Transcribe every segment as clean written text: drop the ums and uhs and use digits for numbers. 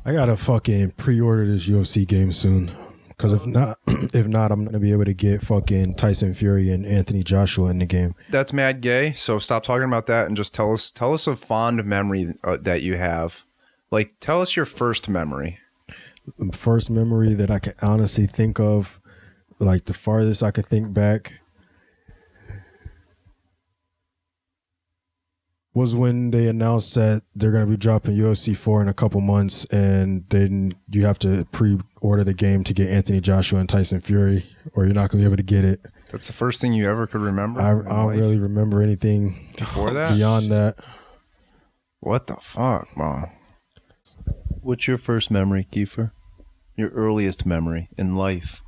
I gotta fucking pre-order this UFC game soon. Because if not, I'm gonna be able to get fucking Tyson Fury and Anthony Joshua in the game. That's mad gay. So stop talking about that and just tell us a fond memory that you have. Like, tell us your first memory. The first memory that I can honestly think of, like the farthest I can think back, was when they announced that they're going to be dropping UFC 4 in a couple months, and then you have to pre-order the game to get Anthony Joshua and Tyson Fury, or you're not going to be able to get it. That's the first thing you ever could remember? I don't really remember anything before that? Beyond that. What the fuck, Mom? What's your first memory, Kiefer? Your earliest memory in life?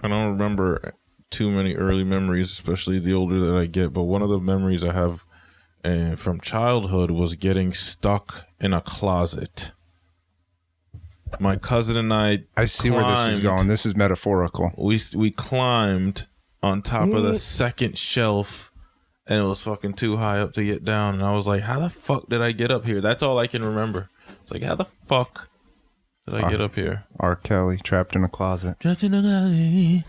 I don't remember too many early memories, especially the older that I get, but one of the memories I have from childhood was getting stuck in a closet. My cousin and I see where this is going. This is metaphorical. We climbed on top of the second shelf, and it was fucking too high up to get down. And I was like, how the fuck did I get up here? That's all I can remember. It's like, how the fuck did I get up here? R. Kelly, trapped in a closet. Trapped in a closet.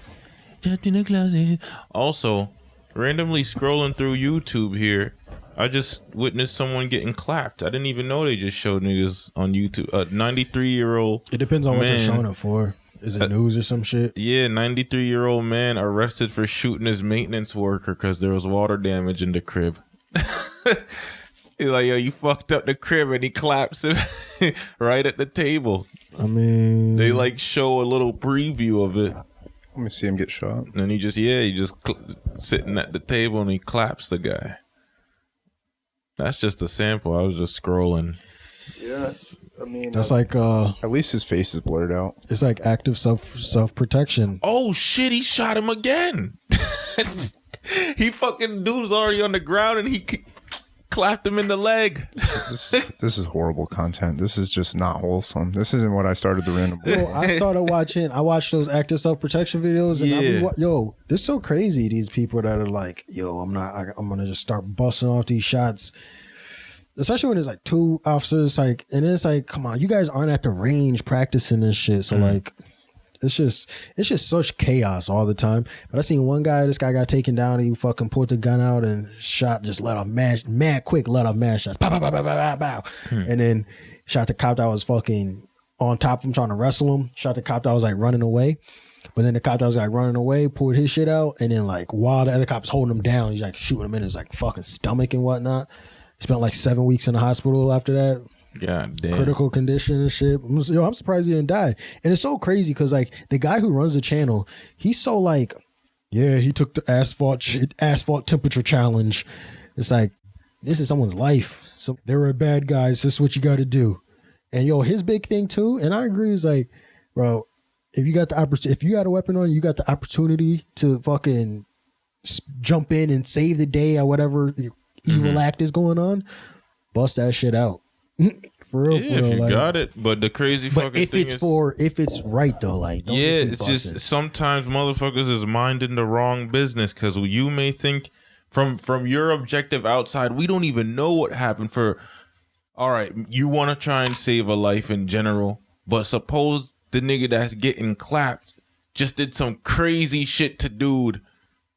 Trapped in a closet. Also, randomly scrolling through YouTube here, I just witnessed someone getting clapped. I didn't even know they just showed niggas on YouTube. A 93-year-old It depends on what they're showing it for. Is it news or some shit? Yeah, 93-year-old man arrested for shooting his maintenance worker because there was water damage in the crib. He's like, yo, you fucked up the crib, and he claps him right at the table. I mean, they like show a little preview of it. Let me see him get shot. And he just sitting at the table and he claps the guy. That's just a sample. I was just scrolling. Yeah, I mean, that's like at least his face is blurred out. It's like active self protection. Oh shit! He shot him again. He fucking dude's already on the ground and he clapped him in the leg. This is horrible content. This is just not wholesome. This isn't what I started the random. I watched those active self-protection videos, and it's so crazy, these people that are like, yo, I'm gonna just start busting off these shots, especially when there's like two officers, like, and it's like, come on, you guys aren't at the range practicing this shit, so like, it's just such chaos all the time. But I seen one guy, this guy got taken down, he fucking pulled the gun out and shot, just let off mad quick shots, pow, pow, pow, pow, pow, pow. And then shot the cop that was fucking on top of him trying to wrestle him, shot the cop that was like running away. But then the cop that was like running away pulled his shit out, and then like while the other cop's holding him down, he's like shooting him in his like fucking stomach and whatnot. He spent like 7 weeks in the hospital after that. God damn. Critical condition and shit. Yo, I'm surprised he didn't die. And it's so crazy because like the guy who runs the channel, he's so like, yeah, he took the asphalt temperature challenge. It's like, this is someone's life. So they were bad guys. This is what you got to do. And yo, his big thing too, and I agree, is like, bro, if you got a weapon on you, got the opportunity to fucking jump in and save the day or whatever evil act is going on, bust that shit out. For real, yeah, if you like, got it. But the crazy fucking thing is, if it's right though, like, don't it's just sometimes motherfuckers is minding the wrong business, because you may think from your objective outside, we don't even know what happened. All right, you want to try and save a life in general, but suppose the nigga that's getting clapped just did some crazy shit to dude,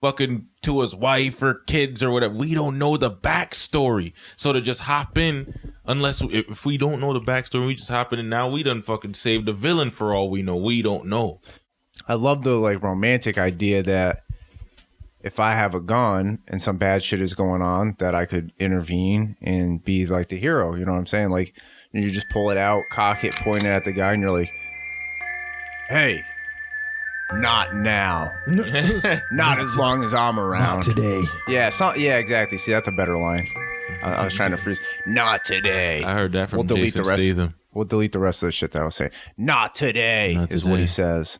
fucking to his wife or kids or whatever. We don't know the backstory. So to just hop in, if we don't know the backstory, we just hop in, and now we done fucking saved the villain for all we know. We don't know. I love the like romantic idea that if I have a gun and some bad shit is going on, that I could intervene and be like the hero. You know what I'm saying? Like, you just pull it out, cock it, point it at the guy, and you're like, hey, not now. Not as long as I'm around. Not today. Yeah, exactly. See, that's a better line. I was trying to freeze. Not today. I heard that from Jason Statham. We'll delete the rest of the shit that I was saying. Not today is what he says.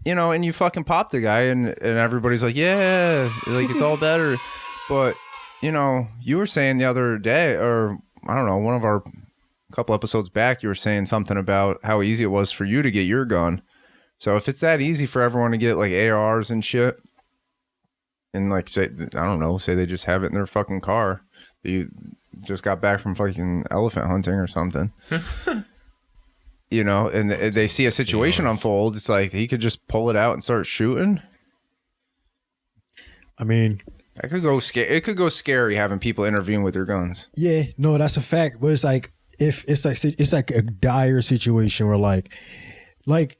You know, and you fucking pop the guy, and everybody's like, yeah, like, it's all better. But, you know, you were saying the other day, or I don't know, one of our couple episodes back, you were saying something about how easy it was for you to get your gun. So if it's that easy for everyone to get like ARs and shit, and like say, I don't know, say they just have it in their fucking car, just got back from fucking elephant hunting or something. You know, and they see a situation unfold. It's like he could just pull it out and start shooting. I mean, it could go scary having people intervene with their guns. Yeah, no, that's a fact. But it's like it's like a dire situation where like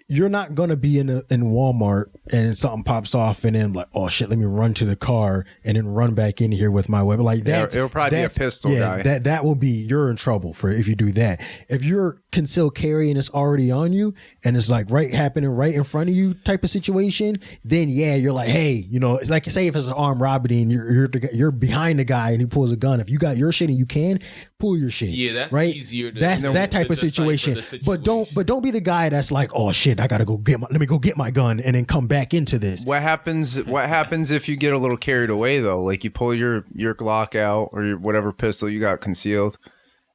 you're not gonna be in Walmart and something pops off and then like, oh shit, let me run to the car and then run back in here with my weapon. Like that, it'll probably be a pistol guy. That will be, you're in trouble for if you do that. If you're concealed carry and it's already on you and it's like happening right in front of you type of situation, then yeah, you're like, hey, you know, like say if it's an armed robbery and you're behind the guy and he pulls a gun. If you got your shit and you can pull your shit, yeah, that's right? easier. That's that type of situation. But don't be the guy that's like, oh shit, I gotta let me go get my gun and then come back into this. What happens if you get a little carried away though? Like you pull your Glock out or your whatever pistol you got concealed,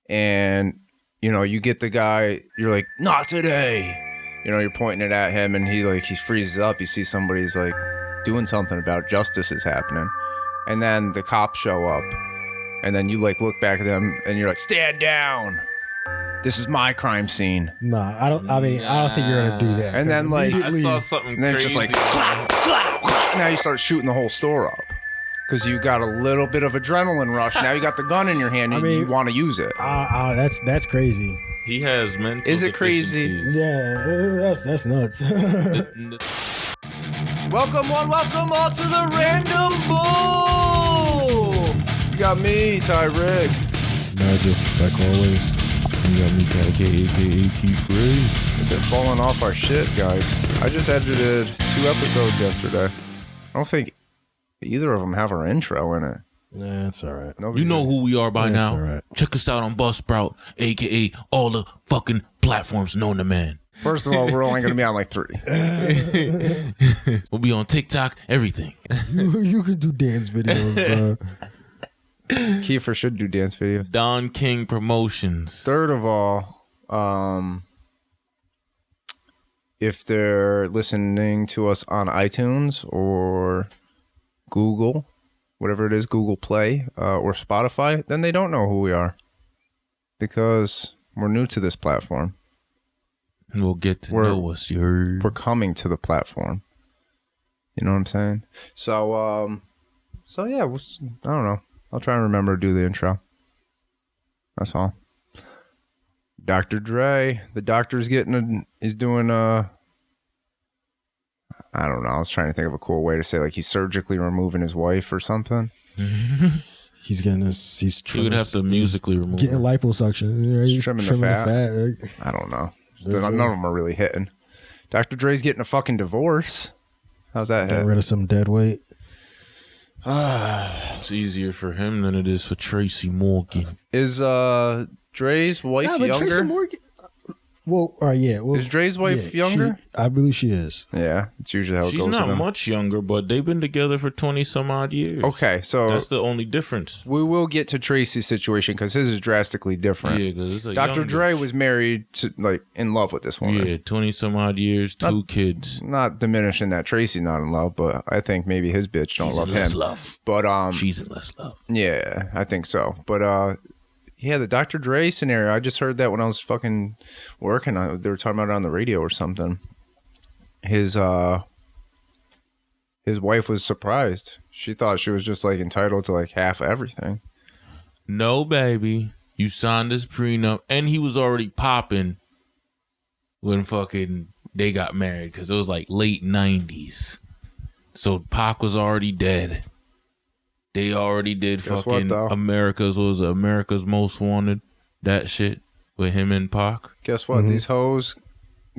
and you know you get the guy. You're like, not today. You know, you're pointing it at him, and he freezes up. You see somebody's like doing something about justice is happening, and then the cops show up, and then you like look back at them, and you're like, stand down. This is my crime scene. Nah, I don't think you're gonna do that. And then like I saw something. And then crazy. it's just like clap, clap, clap. Now you start shooting the whole store up because you got a little bit of adrenaline rush. Now you got the gun in your hand and you want to use it. That's crazy. He has mental. Is it crazy? Yeah, that's nuts. Welcome all to the Random Bull. You got me, Ty Rig. Magic, like always. You got me, aka T-Free. We've been falling off our shit, guys. I just edited 2 episodes yesterday. I don't think either of them have our intro in it. Nah, it's all right. You know who we are by now. All right. Check us out on Buzzsprout, aka all the fucking platforms known to man. First of all, we're only going to be on like 3. We'll be on TikTok, everything. You can do dance videos, bro. Kiefer should do dance videos. Don King Promotions. Third of all, if they're listening to us on iTunes or Google, whatever it is, Google Play or Spotify, then they don't know who we are because we're new to this platform. We'll get to know us. We're coming to the platform. You know what I'm saying? So yeah, I don't know. I'll try and remember to do the intro. That's all. Dr. Dre, the doctor's he's doing I don't know. I was trying to think of a cool way to say, like, he's surgically removing his wife or something. He's he would have to musically remove getting liposuction. Right? He's trimming the fat. I don't know. None of them are really hitting. Dr. Dre's getting a fucking divorce. How's that hit? Getting rid of some dead weight. It's easier for him than it is for Tracy Morgan. Is Dre's wife younger? Tracy Morgan. Well, all right, yeah. Well, is Dre's wife younger? I believe she is. Yeah, it's usually how it goes. She's not much younger, but they've been together for 20 some odd years. Okay, so that's the only difference. We will get to Tracy's situation because his is drastically different. Yeah, because Dr. Dre was married to, like, in love with this woman. Yeah, 20 some odd years, 2 kids. Not diminishing that Tracy's not in love, but I think maybe his bitch don't love him. Less love. But she's in less love. Yeah, I think so. But yeah, the Dr. Dre scenario, I just heard that when I was fucking working. They were talking about it on the radio or something. His wife was surprised. She thought she was just, like, entitled to, like, half everything. No, baby. You signed this prenup. And he was already popping when fucking they got married. Because it was, like, late 90s. So Pac was already dead. They already did fucking America's Most Wanted, that shit with him and Pac. Guess what? Mm-hmm. These hoes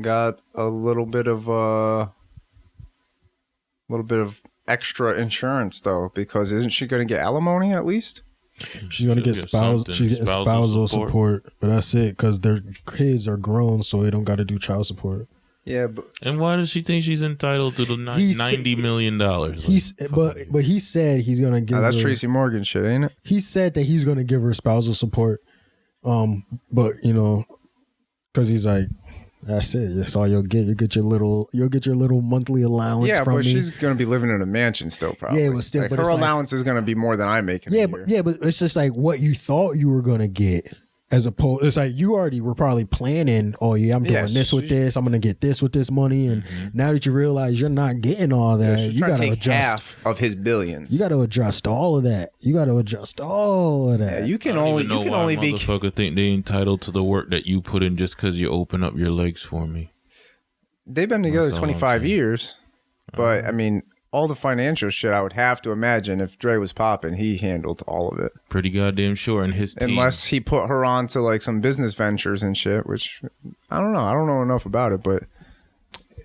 got a little bit of extra insurance though, because isn't she going to get alimony at least? She's going to get spousal support, but that's it because their kids are grown, so they don't got to do child support. Yeah, and why does she think she's entitled to the $90 million? But he said he's gonna give. That's her, Tracy Morgan shit, ain't it? He said that he's gonna give her spousal support, but you know, because he's like, That's it. That's all you'll get. You'll get your little monthly allowance. Yeah, from but me. she's gonna be living in a mansion still, probably. Yeah, but still, like, but her it's allowance is gonna be more than I make. But it's just like what you thought you were gonna get. As opposed, it's like you already were probably planning. Oh yeah, I'm doing this with this. I'm gonna get this with this money, and now that you realize you're not getting all that, you got to adjust half of his billions. You got to adjust all of that. Yeah, you can only be. Motherfucker think they entitled to the work that you put in just because you open up your legs for me. They've been together 25 years, but I mean, all the financial shit, I would have to imagine if Dre was popping, he handled all of it. Pretty goddamn sure. And his team. Unless he put her on to like some business ventures and shit, which I don't know. I don't know enough about it, but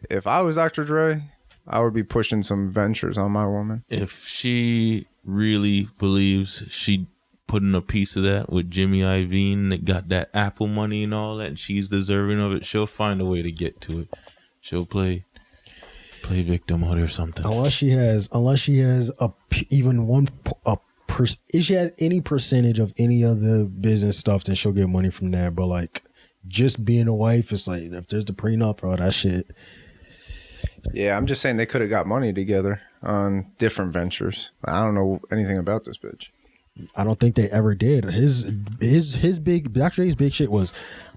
if I was Dr. Dre, I would be pushing some ventures on my woman. If she really believes she put in a piece of that with Jimmy Iovine that got that Apple money and all that, and she's deserving of it, she'll find a way to get to it. She'll play victimhood or something. Unless she has if she has any percentage of any of the business stuff, then she'll get money from that. But like just being a wife, it's like if there's the prenup or that shit. Yeah, I'm just saying they could have got money together on different ventures. I don't know anything about this bitch. I don't think they ever did. His big Dr. Dre's big shit was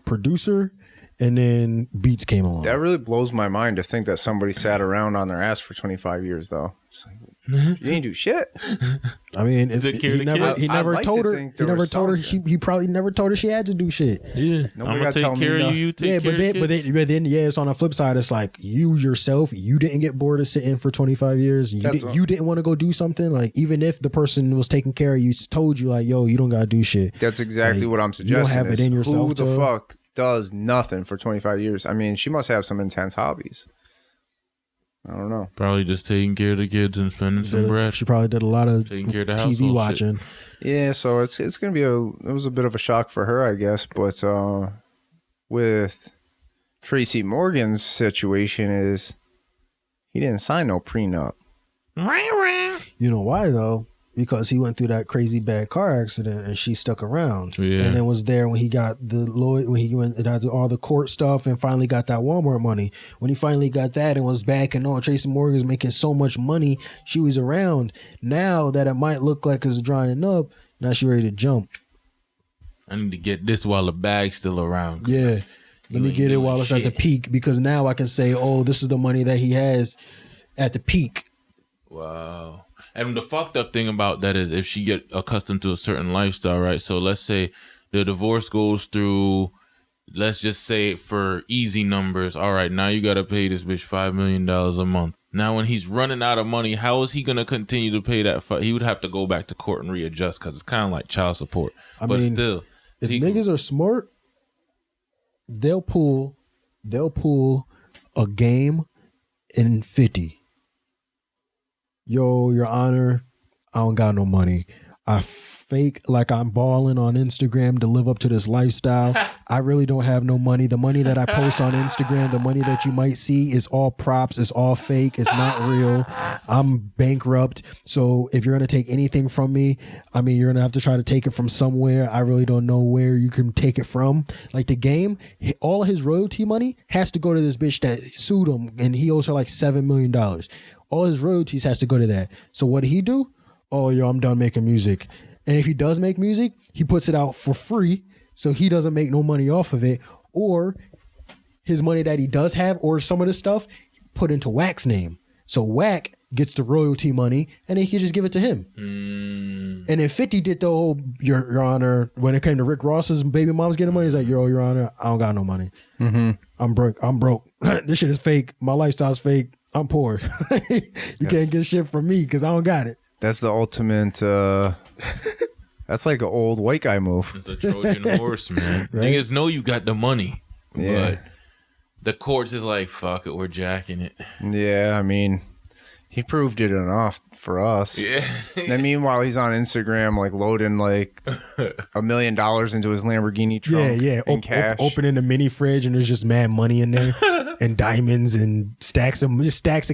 producer. And then Beats came along. That really blows my mind to think that somebody sat around on their ass for 25 years, though. It's like, you didn't do shit. I mean, he never told her. He never told her. He probably never told her she had to do shit. Yeah, I'm gonna take care of you. But then, it's on the flip side. It's like you yourself. You didn't get bored of sitting for 25 years. You didn't want to go do something. Like even if the person was taking care of you, told you like, yo, you don't gotta do shit. That's exactly what I'm suggesting. You don't have it in yourself. Who the fuck does nothing for 25 years? I mean, she must have some intense hobbies. I don't know. Probably just taking care of the kids and spending some bread. She probably did a lot of taking care of the TV watching. Shit. Yeah, so it's gonna be it was a bit of a shock for her, I guess. But with Tracy Morgan's situation is he didn't sign no prenup. You know why though? Because he went through that crazy bad car accident and she stuck around. Yeah. And it was there when he got when he went and had all the court stuff and finally got that Walmart money. When he finally got that and was back and Tracy Morgan's making so much money, she was around. Now that it might look like it's drying up, now she ready to jump. I need to get this while the bag's still around. Yeah. Let me get it while it's at the peak, because now I can say, oh, this is the money that he has at the peak. Wow. And the fucked up thing about that is if she get accustomed to a certain lifestyle, right? So let's say the divorce goes through, let's just say for easy numbers, all right, now you got to pay this bitch $5 million a month. Now when he's running out of money, how is he going to continue to pay that? He would have to go back to court and readjust because it's kind of like child support. I mean, still. If niggas are smart, they'll pull a game in 50. Yo, Your Honor, I don't got no money. I fake like I'm balling on Instagram to live up to this lifestyle. I really don't have no money. The money that I post on Instagram, the money that you might see is all props. It's all fake. It's not real. I'm bankrupt. So if you're going to take anything from me, I mean, you're going to have to try to take it from somewhere. I really don't know where you can take it from. Like the game, all his royalty money has to go to this bitch that sued him, and he owes her like $7 million. All his royalties has to go to that. So what did he do? Oh, yo, I'm done making music. And if he does make music, he puts it out for free, so he doesn't make no money off of it. Or his money that he does have, or some of the stuff, put into Wack's name. So Wack gets the royalty money, and then he can just give it to him. And then 50 did the whole, Your Honor, when it came to Rick Ross's baby mom's getting money, he's like, Your Honor, I don't got no money. I'm broke. This shit is fake. My lifestyle's fake. I'm poor. You can't get shit from me because I don't got it. That's the ultimate. That's like an old white guy move. It's a Trojan horse, man. Right? Niggas know you got the money, Yeah. but the courts is like, fuck it, we're jacking it. Yeah, I mean, he proved it enough for us. Yeah. And then meanwhile, he's on Instagram like loading like $1 million into his Lamborghini trunk. Yeah. In cash. Opening the mini fridge and there's just mad money in there and diamonds and stacks of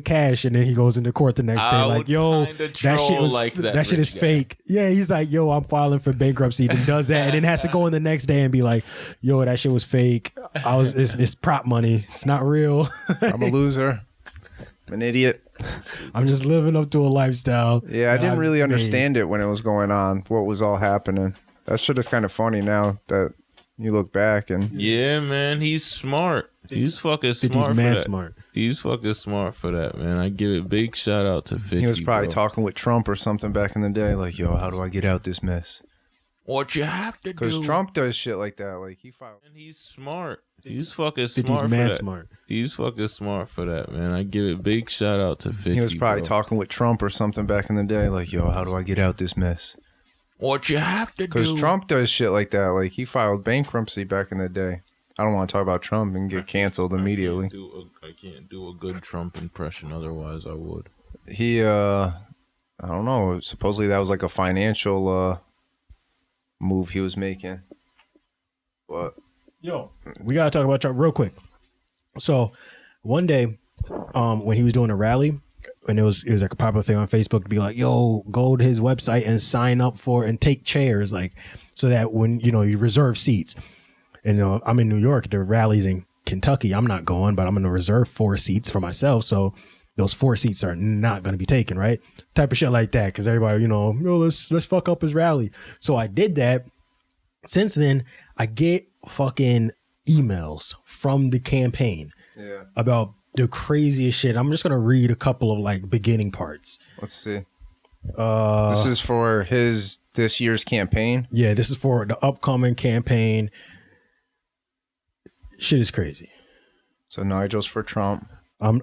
cash. And then he goes into court the next day like, yo, that shit is fake. Yeah, he's like, yo, I'm filing for bankruptcy. Then does that and then has to go in the next day and be like, yo, that shit was fake. It's prop money. It's not real. I'm a loser. I'm an idiot. I'm just living up to a lifestyle. Yeah, I didn't really understand it when it was going on, what was all happening. That shit is kind of funny now that you look back and... Yeah, man, he's smart. He's fucking smart. 50's for mad that. smart. He's fucking smart for that, man. I give it big shout out to 50. He was probably talking with Trump or something back in the day, like, yo, how do I get out this mess? What you have to do. Because Trump does shit like that. Like, he filed... And he's smart. He's fucking 50's smart for mad that. smart. He's fucking smart for that, man. I give it big shout out to 50. He was probably talking with Trump or something back in the day, like, yo, how do I get out this mess? What you have to do. Because Trump does shit like that. Like, he filed bankruptcy back in the day. I don't want to talk about Trump and get canceled immediately. I can't do a good Trump impression, otherwise I would. He, I don't know. Supposedly that was like a financial move he was making. But Yo, we gotta talk about Trump real quick. So, one day, when he was doing a rally, and it was like a popular thing on Facebook to be like, "Yo, go to his website and sign up for and take chairs, like so that when you reserve seats." And I'm in New York. The rally's in Kentucky. I'm not going, but I'm going to reserve 4 seats for myself. So those 4 seats are not going to be taken, right? Type of shit like that. Because everybody, let's fuck up his rally. So I did that. Since then, I get fucking emails from the campaign about the craziest shit. I'm just going to read a couple of like beginning parts. Let's see. This is for this year's campaign. Yeah, this is for the upcoming campaign. Shit is crazy. So Nigel's for Trump. I'm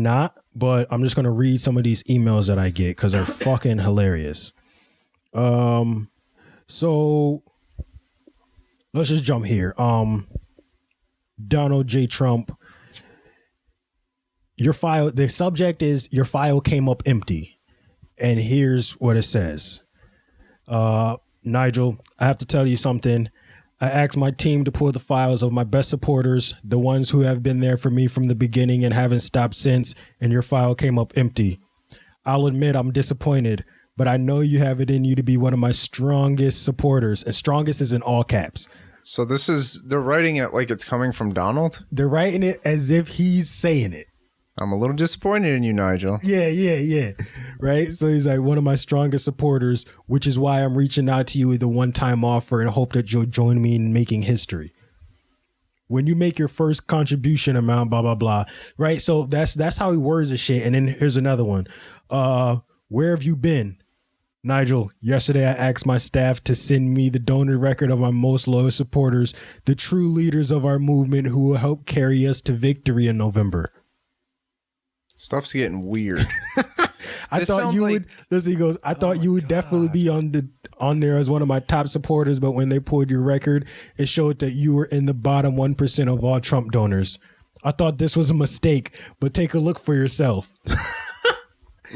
not, but I'm just gonna read some of these emails that I get because they're fucking hilarious. So let's just jump here. Donald J. Trump. Your file. The subject is your file came up empty, and here's what it says. Nigel, I have to tell you something. I asked my team to pull the files of my best supporters, the ones who have been there for me from the beginning and haven't stopped since, and your file came up empty. I'll admit I'm disappointed, but I know you have it in you to be one of my strongest supporters, and strongest is in all caps. So they're writing it like it's coming from Donald? They're writing it as if he's saying it. I'm a little disappointed in you, Nigel. Yeah. Right? So he's like one of my strongest supporters, which is why I'm reaching out to you with a one-time offer and hope that you'll join me in making history. When you make your first contribution amount, blah, blah, blah. Right? So that's how he words the shit. And then here's another one. Where have you been? Nigel, yesterday I asked my staff to send me the donor record of my most loyal supporters, the true leaders of our movement who will help carry us to victory in November. Stuff's getting weird. I thought you would. Listen, he goes. I thought you would definitely be on there as one of my top supporters, but when they pulled your record, it showed that you were in the bottom 1% of all Trump donors. I thought this was a mistake, but take a look for yourself.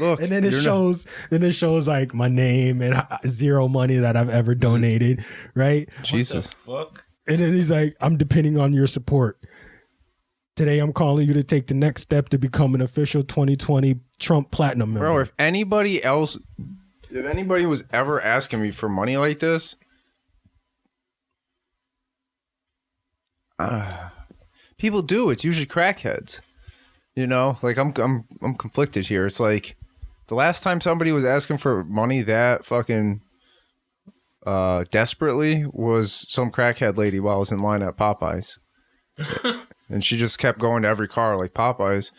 Look, and then it shows like my name and zero money that I've ever donated. Right? Jesus. Fuck. And then he's like, I'm depending on your support. Today, I'm calling you to take the next step to become an official 2020 Trump Platinum member. Bro, if anybody was ever asking me for money like this, people do. It's usually crackheads. Like I'm conflicted here. It's like the last time somebody was asking for money that fucking desperately was some crackhead lady while I was in line at Popeyes. And she just kept going to every car. Like Popeyes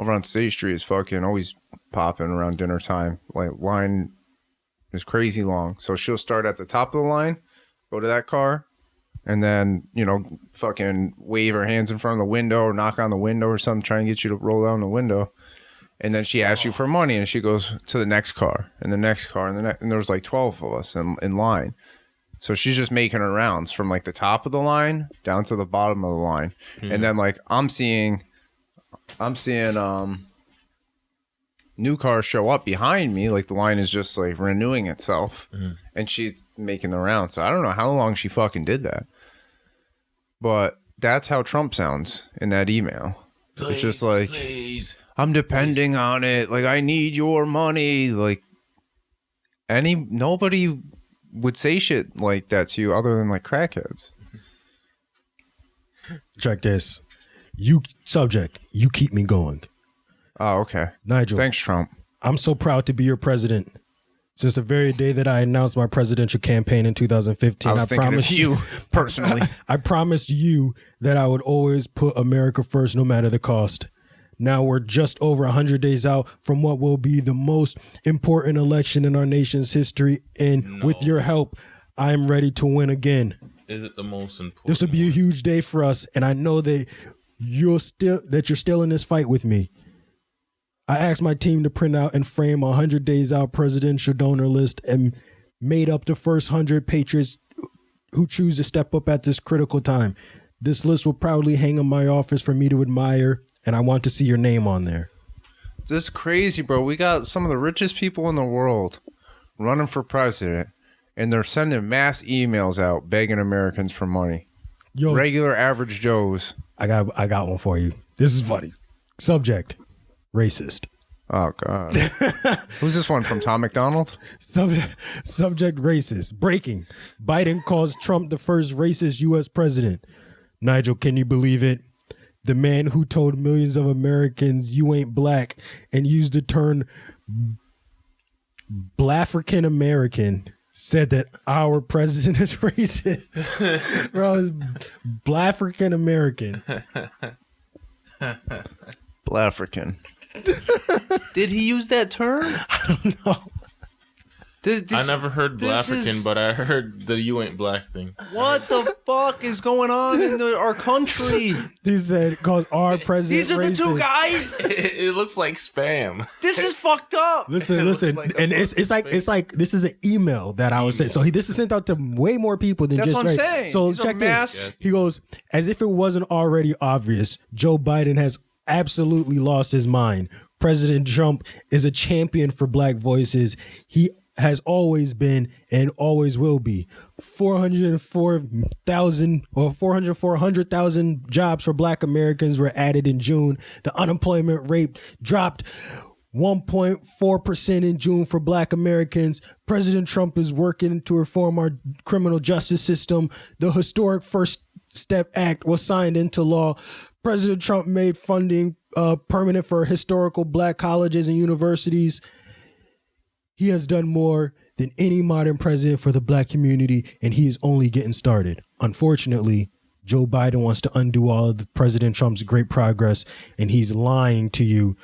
over on State Street is fucking always popping around dinner time. Like line is crazy long. So she'll start at the top of the line, go to that car, and then, fucking wave her hands in front of the window or knock on the window or something, try and get you to roll down the window. And then she asks you for money and she goes to the next car and the next car and there was like 12 of us in line. So she's just making her rounds from like the top of the line down to the bottom of the line. And then like I'm seeing new cars show up behind me. Like the line is just like renewing itself and she's making the rounds. So I don't know how long she fucking did that. But that's how Trump sounds in that email. It's just like, I'm depending on it. Like I need your money. Like nobody would say shit like that to you other than like crackheads. Check this. You keep me going. Oh, okay. Nigel. Thanks, Trump. I'm so proud to be your president. Since the very day that I announced my presidential campaign in 2015, I promised you personally. I promised you that I would always put America first, no matter the cost. Now we're just over 100 days out from what will be the most important election in our nation's history, and with your help, I am ready to win again. Is it the most important? This will be a huge day for us, and I know that you're still in this fight with me. I asked my team to print out and frame a 100 days out presidential donor list and made up the first 100 patriots who choose to step up at this critical time. This list will proudly hang in my office for me to admire, and I want to see your name on there. This is crazy, bro. We got some of the richest people in the world running for president, and they're sending mass emails out begging Americans for money. Yo, regular average Joes. I got one for you. This is funny. Subject: racist. Oh God. Who's this one from? Tom McDonald? Subject: racist. Breaking: Biden calls Trump the first racist U.S. president. Nigel, can you believe it? The man who told millions of Americans you ain't black and used the term Blafrican American said that our president is racist. Bro, Blafrican American. Blafrican. Did he use that term? I don't know. I never heard Blafrican, but I heard the "you ain't black" thing. What the fuck is going on in our country? He said, "Cause our president." These are the two guys. It looks like spam. This is fucked up. Listen, like and it's like this is an email that I was sent. So this is sent out to way more people than That's just what I'm saying. So These are check mass- this. He goes, as if it wasn't already obvious, Joe Biden has absolutely lost his mind. President Trump is a champion for black voices. He has always been and always will be. 404,000 jobs for black Americans were added in June. The unemployment rate dropped 1.4% in June for black Americans. President Trump is working to reform our criminal justice system. The historic First Step Act was signed into law. President Trump made funding permanent for historical black colleges and universities. He has done more than any modern president for the black community, and he is only getting started. Unfortunately, Joe Biden wants to undo all of President Trump's great progress, and he's lying to you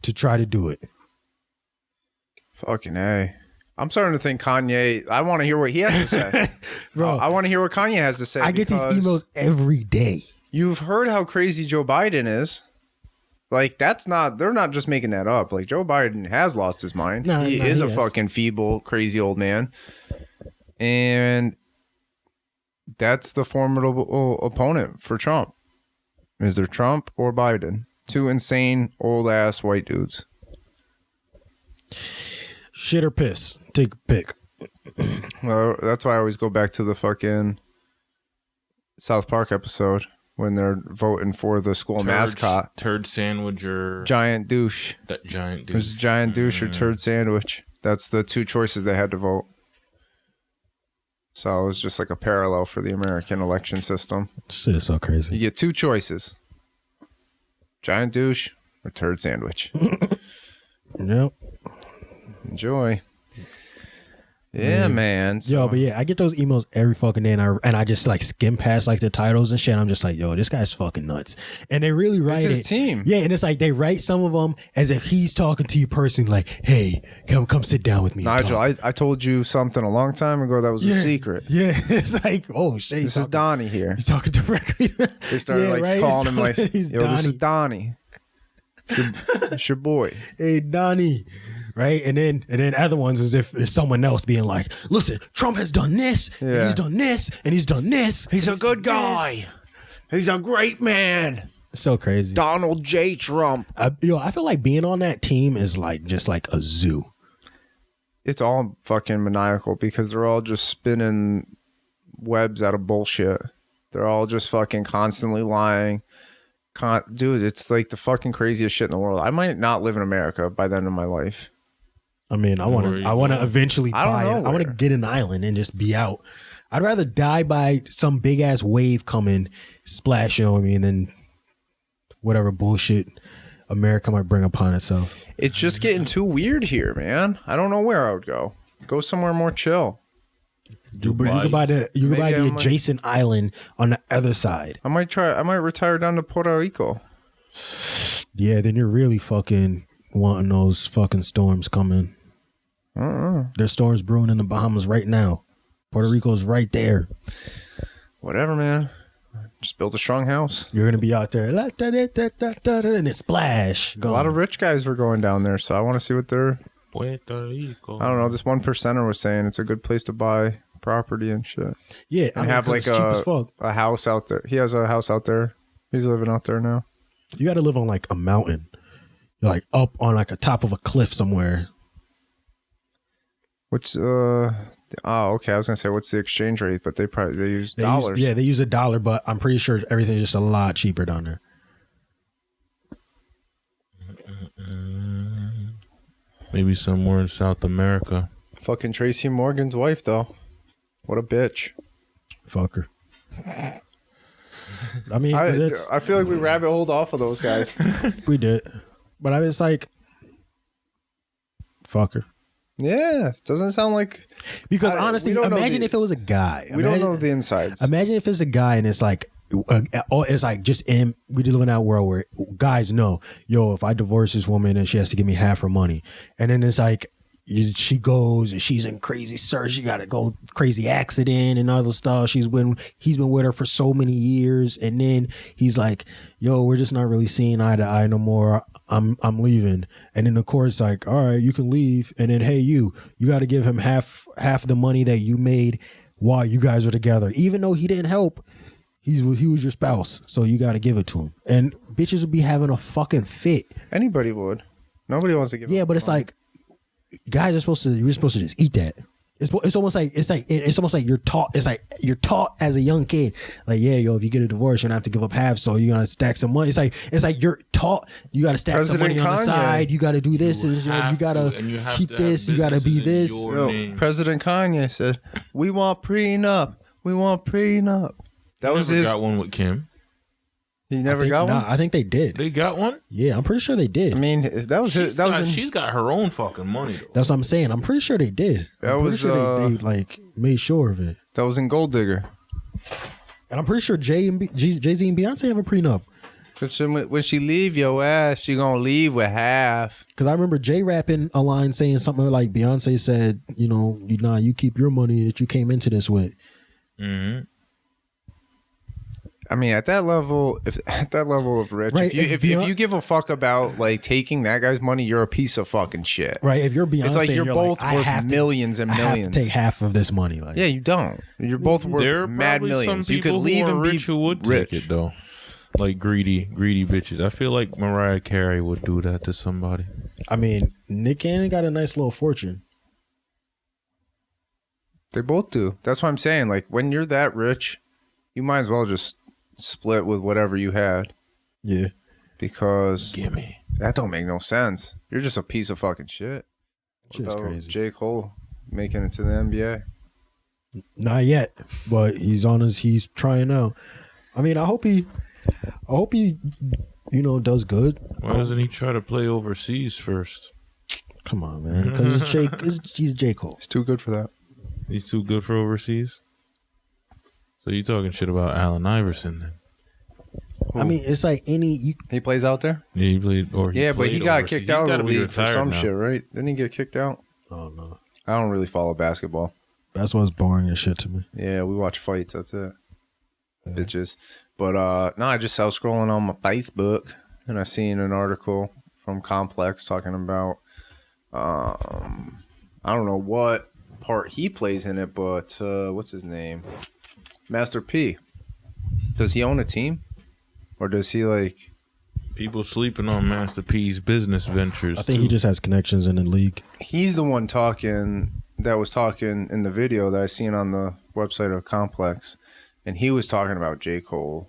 to try to do it. Fucking A. I'm starting to think Kanye. I want to hear what he has to say. Bro, I want to hear what Kanye has to say. I get these emails every day. You've heard how crazy Joe Biden is. Like, they're not just making that up. Like, Joe Biden has lost his mind. He is a fucking feeble, crazy old man. And that's the formidable opponent for Trump. Is there Trump or Biden? Two insane, old-ass white dudes. Shit or piss? Take a pick. Well, that's why I always go back to the fucking South Park episode when they're voting for the school mascot. Turd sandwich or giant douche. That giant douche. It was giant douche or turd sandwich. That's the two choices they had to vote. So it was just like a parallel for the American election system. Shit is so crazy. You get two choices. Giant douche or turd sandwich. Yep. Enjoy. Yeah, man. So, yo, but yeah, I get those emails every fucking day, and I just like skim past like the titles and shit. And I'm just like, yo, this guy's fucking nuts. And they really write his it. Team. Yeah, and it's like they write some of them as if he's talking to you personally, like, hey, come sit down with me. Nigel, I told you something a long time ago that was a secret. Yeah, it's like, oh shit. This is Donnie here. He's talking directly. They started calling him like, yo, this is Donnie. It's your boy. Hey, Donnie. Right, and then other ones as if it's someone else being like, "Listen, Trump has done this, and he's done this, and he's done this. He's a good guy. He's a great man." So crazy. Donald J. Trump. I feel like being on that team is like just like a zoo. It's all fucking maniacal because they're all just spinning webs out of bullshit. They're all just fucking constantly lying. Dude, it's like the fucking craziest shit in the world. I might not live in America by the end of my life. I mean, I want to eventually buy it. I want to get an island and just be out. I'd rather die by some big ass wave coming, splashing on me, and then whatever bullshit America might bring upon itself. It's just getting too weird here, man. I don't know where I would go. Go somewhere more chill. You could buy the adjacent island on the other side. I might retire down to Puerto Rico. Yeah, then you're really fucking wanting those fucking storms coming. There's storms brewing in the Bahamas right now. Puerto Rico's right there. Whatever, man. Just build a strong house. You're gonna be out there, and it splash. A lot of rich guys were going down there, so I want to see what they're. Puerto Rico. I don't know. This 1%er was saying it's a good place to buy property and shit. Yeah, and have like a house out there. He has a house out there. He's living out there now. You got to live on like a mountain. You're like up on like a top of a cliff somewhere. What's okay. I was gonna say what's the exchange rate, but they use dollars. They use $1, but I'm pretty sure everything's just a lot cheaper down there. Maybe somewhere in South America. Fucking Tracy Morgan's wife, though. What a bitch. Fuck her. I mean, I feel like we rabbit holed off of those guys. We did, but I mean, it's like, fuck her. Yeah, doesn't sound like. Because honestly, imagine if it was a guy. We don't know the insides. Imagine if it's a guy and it's like just in. We live in that world where guys know, yo, if I divorce this woman and she has to give me half her money, and then it's like she goes and she's in crazy search. She got to go crazy accident and other stuff. He's been with her for so many years, and then he's like, yo, we're just not really seeing eye to eye no more. I'm leaving. And then the court's like, all right, you can leave. And then, hey, you got to give him half the money that you made while you guys were together. Even though he didn't help, he was your spouse. So you got to give it to him. And bitches would be having a fucking fit. Anybody would. Nobody wants to give. Yeah, but it's like, guys you're supposed to just eat that. It's almost like you're taught. It's like you're taught as a young kid, like, yeah, yo, if you get a divorce, you're gonna have to give up half, so you're gonna stack some money. It's like you're taught you gotta stack some money on the side. You gotta do this, and you gotta keep this. You gotta be this. President Kanye said, "We want prenup. We want prenup." That was his. Got one with Kim. He never got one? I think they did. They got one? Yeah, I'm pretty sure they did. I mean, that was his. She's got her own fucking money, though. That's what I'm saying. I'm pretty sure they did. I'm pretty sure they like made sure of it. That was in Gold Digger. And I'm pretty sure Jay-Z and Beyonce have a prenup. When she leave your ass, she gonna leave with half. Because I remember Jay rapping a line saying something like Beyonce said, you keep your money that you came into this with. Mm-hmm. I mean, at that level of rich, right, if you give a fuck about like taking that guy's money, you're a piece of fucking shit. Right? If you're Beyonce, it's like you're both worth millions and millions. I have to take half of this money. Like, yeah, you don't. You're both worth mad millions. You could leave and be who would take it though, like greedy bitches. I feel like Mariah Carey would do that to somebody. I mean, Nick Cannon got a nice little fortune. They both do. That's what I'm saying. Like, when you're that rich, you might as well just split with whatever you had. Yeah. Because gimme. That don't make no sense. You're just a piece of fucking shit. Shit's crazy. J. Cole making it to the NBA. Not yet, but he's trying out. I mean, I hope he does good. Why doesn't he try to play overseas first? Come on, man. Because he's J. Cole. He's too good for that. He's too good for overseas? So you talking shit about Allen Iverson then? I mean, it's like he plays out there? Yeah, he played but he got kicked out of the league for some shit, right? Didn't he get kicked out? Oh, no. I don't really follow basketball. Basketball's boring as shit to me. Yeah, we watch fights, that's it. Yeah. Bitches. But I was scrolling on my Facebook and I seen an article from Complex talking about I don't know what part he plays in it, but what's his name? Master P. Does he own a team? Or does he like... People sleeping on Master P's business ventures. I think he just has connections in the league. He's the one that was talking in the video that I seen on the website of Complex. And he was talking about J. Cole.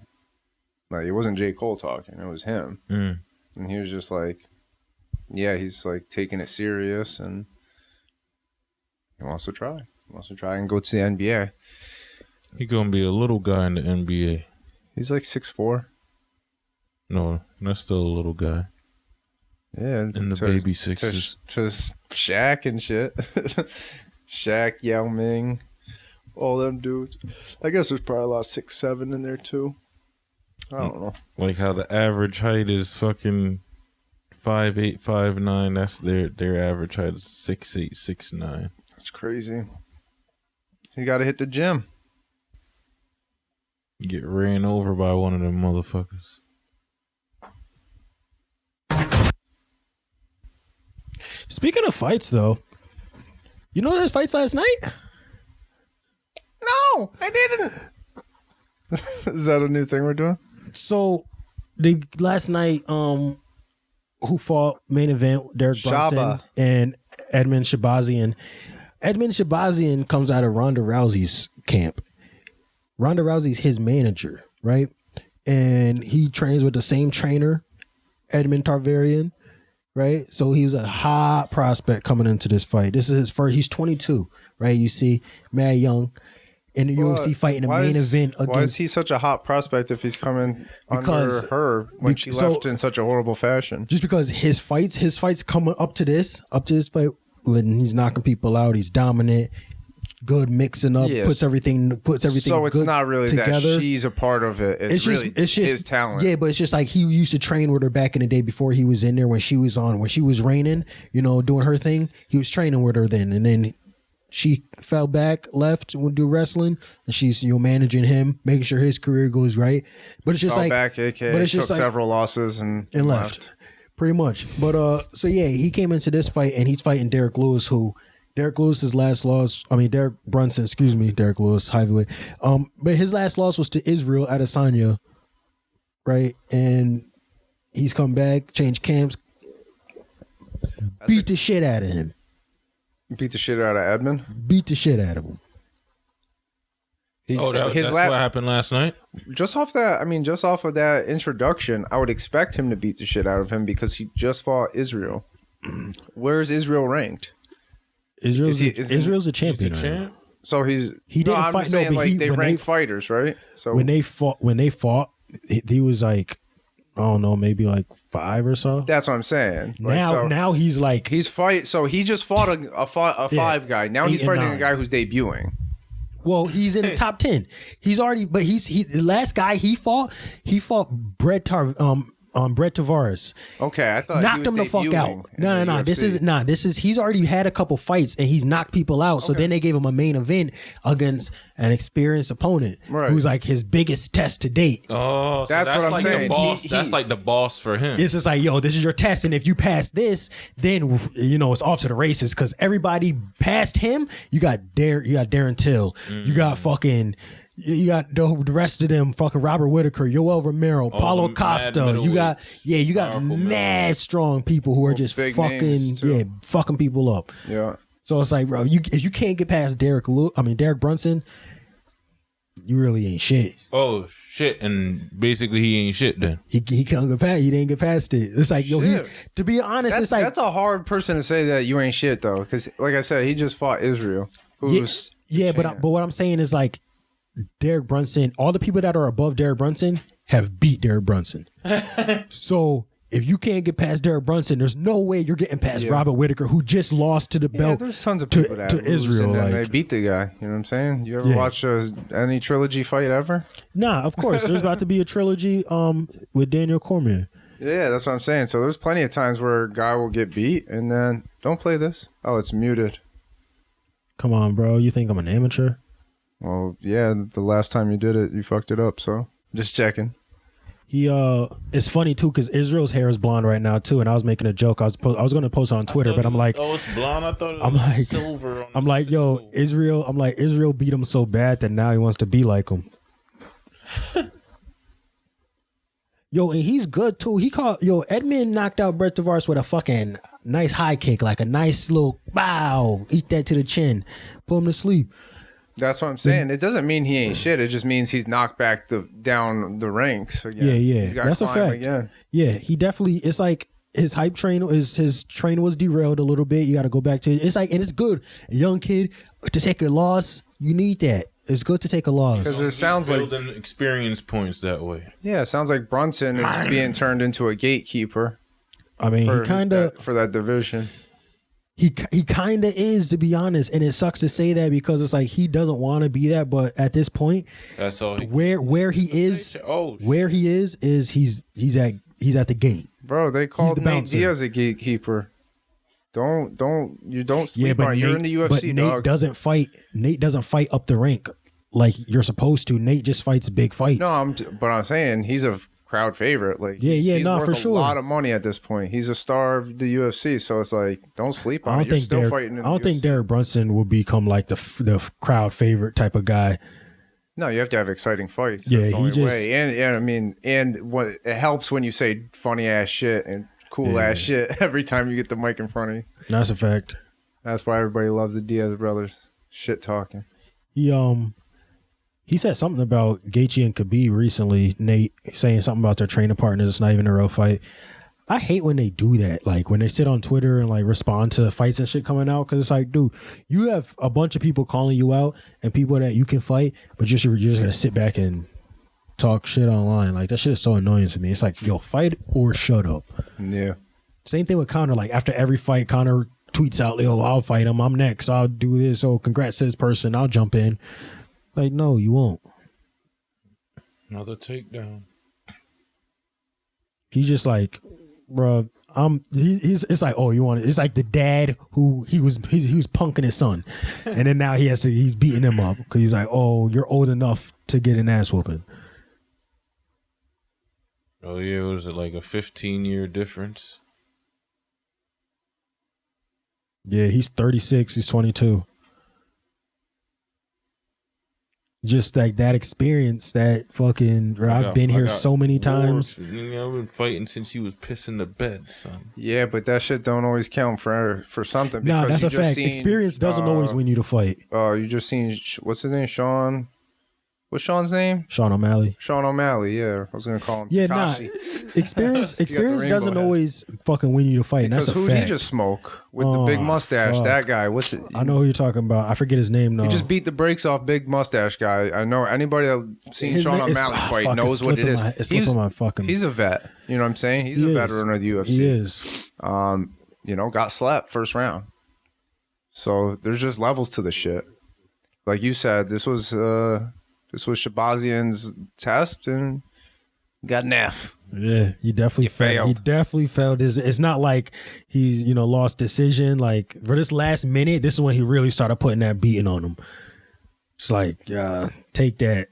Like, it wasn't J. Cole talking. It was him. Mm. And he was just like... Yeah, he's like taking it serious and... He wants to try. He wants to try and go to the NBA. He gonna be a little guy in the NBA. He's like 6'4". No, that's still a little guy. Yeah, In the baby sixes. to Shaq and shit. Shaq, Yao Ming, all them dudes. I guess there's probably a lot of 6'7" in there too. I don't know. Like how the average height is fucking 5'8", 5'9". That's their average height is 6'8", 6'9". That's crazy. You got to hit the gym. You get ran over by one of them motherfuckers. Speaking of fights, though, you know there's fights last night? No, I didn't. Is that a new thing we're doing? So, last night, who fought main event? Derek Brunson Shaba. and Edmund Shabazian. Edmund Shabazian comes out of Ronda Rousey's camp. Ronda Rousey's his manager, right? And he trains with the same trainer, Edmund Tarvarian, right? So he was a hot prospect coming into this fight. This is his first. He's 22, right? You see, mad young in the UFC fighting a main event against. Why is he such a hot prospect if he's coming under her when she left in such a horrible fashion? Just because his fights coming up to this fight, when he's knocking people out, he's dominant. Good mixing up, puts everything. So it's good not really together. that she's a part of it. It's really just his talent. Yeah, but it's just like he used to train with her back in the day before he was in there when she was reigning, doing her thing. He was training with her then, and then she fell back, left, would do wrestling, and she's managing him, making sure his career goes right. But it's just fell like back, AK, but it's took just like, several losses and left. Pretty much. But so yeah, he came into this fight and he's fighting Derek Lewis, Derek Lewis's last loss, Derek Brunson, Derek Lewis, heavyweight. But his last loss was to Israel Adesanya, right? And he's come back, changed camps, beat the shit out of him. Beat the shit out of Edmund? Beat the shit out of him. That's what happened last night? Just off of that introduction, I would expect him to beat the shit out of him because he just fought Israel. Where's Israel ranked? Israel's a champion. He's a champ? So he didn't fight. They rank fighters, right? So when they fought, he was like, I don't know, maybe like 5 or so. That's what I'm saying. Now he's like So he just fought a 5 guy. Now he's fighting a guy who's debuting. Well, he's in the top 10. He's already, but the last guy he fought Brett Tavares. Okay, I thought knocked he was him the fuck out. No. This is he's already had a couple fights and he's knocked people out. So then they gave him a main event against an experienced opponent who's like his biggest test to date. Oh, so that's what I'm like saying. The boss. That's like the boss for him. It's just like, yo, this is your test, and if you pass this, then it's off to the races. Because everybody past him, you got Darren Till, you got fucking. You got the rest of them, fucking Robert Whitaker, Yoel Romero, Paulo Costa. You got mad strong people who are just fucking people up. Yeah. So it's like, bro, if you can't get past Derek Brunson, you really ain't shit. Oh shit! And basically, he ain't shit then. He can't get past. He didn't get past it. It's like, yo, to be honest, it's like that's a hard person to say that you ain't shit though, because like I said, he just fought Israel. But what I'm saying is like. Derek Brunson, all the people that are above Derek Brunson have beat Derek Brunson. So if you can't get past Derek Brunson, there's no way you're getting past Robert Whitaker, who just lost to the belt. There's tons of people to Israel, and they beat the guy. You know what I'm saying? You ever watch any trilogy fight ever? Nah, of course. There's about to be a trilogy with Daniel Cormier. Yeah, that's what I'm saying. So there's plenty of times where a guy will get beat, and then don't play this. Oh, it's muted. Come on, bro. You think I'm an amateur? Well, yeah, the last time you did it, you fucked it up, so just checking. It's funny too because Israel's hair is blonde right now too, and I was making a joke. I was going to post it on Twitter, but I'm like, oh, it's blonde. I thought it was silver. I'm like, yo, Israel. I'm like, Israel beat him so bad that now he wants to be like him. Yo, and he's good too. Edmund knocked out Brett Tavares with a fucking nice high kick, like a nice little bow. Eat that to the chin, put him to sleep. That's what I'm saying. It doesn't mean he ain't shit. It just means he's knocked back down the ranks. Again. Yeah. That's a fact. Again. Yeah, he definitely. It's like his hype train his train was derailed a little bit. You got to go back to it. It's like, and it's good. A young kid to take a loss. You need that. It's good to take a loss. Because it sounds like building experience points that way. Yeah, it sounds like Brunson is being turned into a gatekeeper. I mean, he kind of for that division. He kind of is, to be honest, and it sucks to say that because it's like he doesn't want to be that, but at this point, that's all. Where he is he's at the gate. Bro, they called Nate Diaz a gatekeeper. Don't sleep on it. You're in the UFC, but Nate dog. Nate doesn't fight up the rank like you're supposed to. Nate just fights big fights. No, but I'm saying he's a crowd favorite. Like he's worth for sure. a lot of money at this point. He's a star of the UFC, so it's like don't sleep on it. You're still fighting. I don't think Derek Brunson will become like the crowd favorite type of guy. No, you have to have exciting fights. Yeah, that's the only way. And I mean, and what it helps when you say funny ass shit and cool ass shit every time you get the mic in front of you. That's a fact. That's why everybody loves the Diaz brothers. Shit talking. He said something about Gaethje and Khabib recently. Nate saying something about their training partners. It's not even a real fight. I hate when they do that. Like when they sit on Twitter and like respond to fights and shit coming out. Cause it's like, dude, you have a bunch of people calling you out and people that you can fight, but you're just going to sit back and talk shit online. Like that shit is so annoying to me. It's like, yo, fight or shut up. Yeah. Same thing with Conor. Like after every fight, Conor tweets out, yo, I'll fight him. I'm next. I'll do this. Oh, congrats to this person. I'll jump in. Like, no, you won't. Another takedown. He's just like, bro, it's like, oh, you want it? It's like the dad who he was punking his son, and then now he's beating him up because he's like, oh, you're old enough to get an ass whooping. Oh yeah, was it like a 15-year difference? Yeah, he's 36. He's 22. Just like that experience, that fucking. I've been here so many times. I've been fighting since he was pissing the bed, son. Yeah, but that shit don't always count for something. No, that's a fact. Experience doesn't always win you to fight. You just seen what's his name, Sean. What's Sean's name? Sean O'Malley. Sean O'Malley. Yeah, I was gonna call him. Yeah, Takashi. Experience doesn't always fucking win you to fight. And that's a fact. Who he just smoke with the big mustache? Fuck. That guy. What's it? I know who you're talking about. I forget his name. No, he just beat the brakes off big mustache guy. I know anybody that seen Sean O'Malley fight knows what it is. He's a vet. You know what I'm saying? He's a veteran of the UFC. He is. Got slapped first round. So there's just levels to the shit. Like you said, this was Shabazian's test and got an F. Yeah, he definitely failed. He definitely failed. It's not like he's lost decision. Like for this last minute, this is when he really started putting that beating on him. It's like, take that.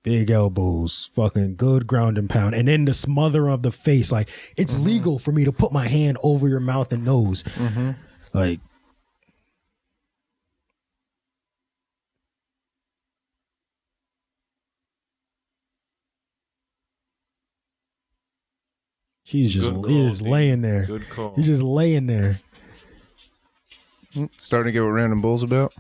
Big elbows, fucking good ground and pound, and then the smother of the face. Like it's legal for me to put my hand over your mouth and nose. Like. He's just laying there. Good call. He's just laying there. Starting to get what random bulls about.